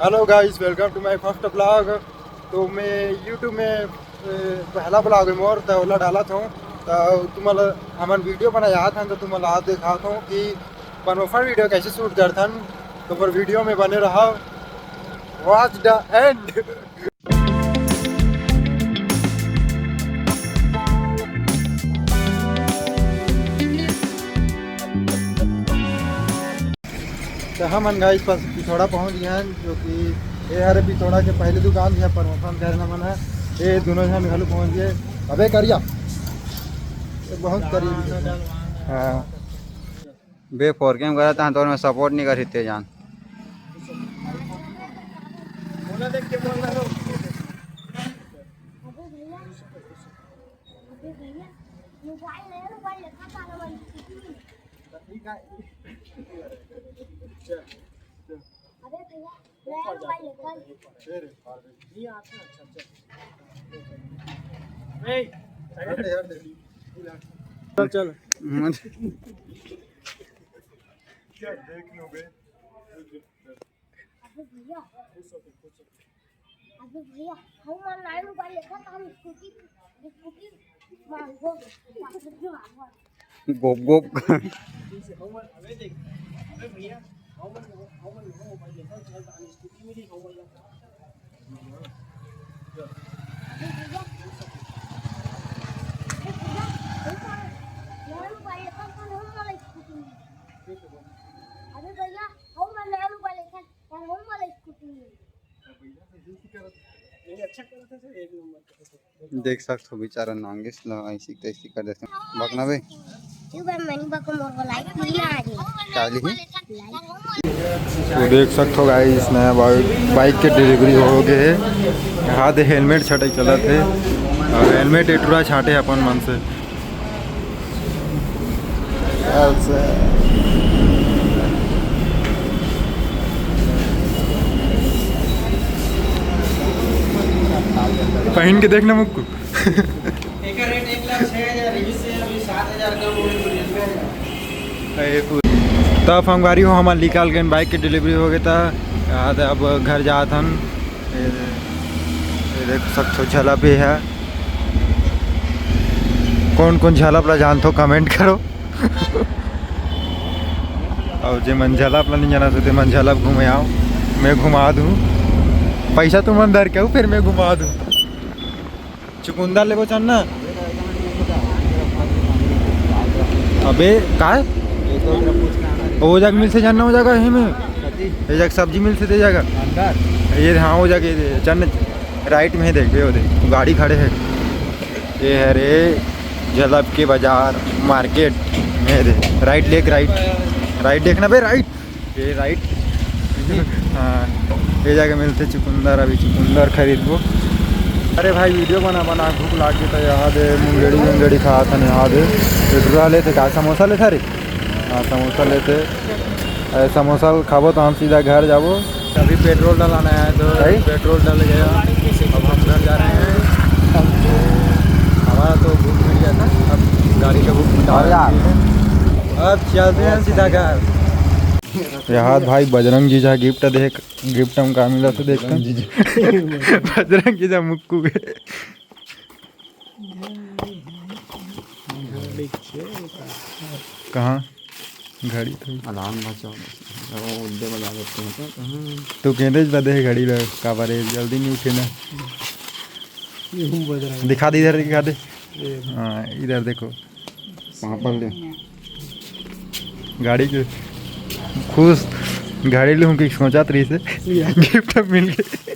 Hello guys, welcome to my first blog. तो मैं YouTube में पहला ब्लॉग आहे मोर त्याला डालत हूँ। तो तुम्हाला हमारा वीडियो बनाया था तो तुम्हाला आज दिखाता हूँ कि बनोफर वीडियो कैसे शूट करता हूँ। तो पर वीडियो में बने रहा, वॉच द एंड। तो हम गाइस पास पिथौड़ा पहुँच गए हैं, जो कि ये हरे पिथौड़ा के पहले दुकान है प्रमोशन करना मना। ये दोनों जन घर पहुँच गए। अबे करिया ये बहुत करीब। हाँ बे फोर गेम करा था तो मैं सपोर्ट नहीं कर सकते जान। चल देख लो बे। अबे भैया हम ऑनलाइन मोबाइल लेकर हम स्कूटी मांगो गोप गोप अबे भैया हम ऑनलाइन मोबाइल लेकर हम वाला स्कूटी देख सकते हो बेचारा नांगेस लगाई सीखते कर देते बकना बे चाली ही। तो देख सकते हो गाइस, नया बाइक के डिलीवरी हो गए है। यहाँ दे हेलमेट छटे चलत है और हेलमेट एटूरा छाटे अपन मन से। पहन के देखना मुक्कू। तब हम गाड़ी हो हमारे निकाल गए, बाइक की डिलीवरी हो गया था। याद अब घर जात हम। देख सकते हो झला भी है। कौन कौन झला अपना जानते हो कमेंट करो। और जो मन झला अपना नहीं जाना तो मन झला घूमे आओ, मैं घुमा दूँ। पैसा तुम अंदर क्या फिर मैं घुमा दूँ। चुकुंदर ले चलना। अबे का वो जग मिल से जानना हो जाएगा यहीं में। ये जग सब्जी मिल से दे जाएगा अंदर। ये हाँ हो जाएगा चल राइट में देख बे, वो देख गाड़ी खड़े है। ये है रे जलब के बाजार मार्केट में दे। राइट लेक राइट देखना बे, राइट ये राइट। हाँ ये जगह मिलते चुकुंदर। अभी चुकुंदर खरीद वो। अरे भाई वीडियो बना भूख लाग गई था। यहाँ दे मुंगेड़ी खा था। यहाँ दे पेट्रोल लेते का समोसा लेता रे। हाँ समोसा लेते। समोसा खाबो तो हम सीधा घर जाबो। अभी पेट्रोल डलाना है तो पेट्रोल डल गया। अब हम घर जा रहे हैं। हमारा तो भूख मिल गया था, अब गाड़ी का भूख मिटा। अब चलते हैं सीधा घर। यहाँ भाई बजरंग जीजा गिफ्ट देख, गिफ्ट हम का मिला तो देखते हैं। बजरंग जीजा मुक्कू के कहाँ घड़ी तो अलार्म बजाओ उद्दे बजा देते हैं तो कहते बदे घड़ी लग का बारे जल्दी नहीं उठे ना। दिखा दे इधर, दिखा दे। हाँ इधर देखो वहाँ पर ले गाड़ी के खुश गाड़ी लूँ कि सोचा तरी से गिफ्ट मिल गए।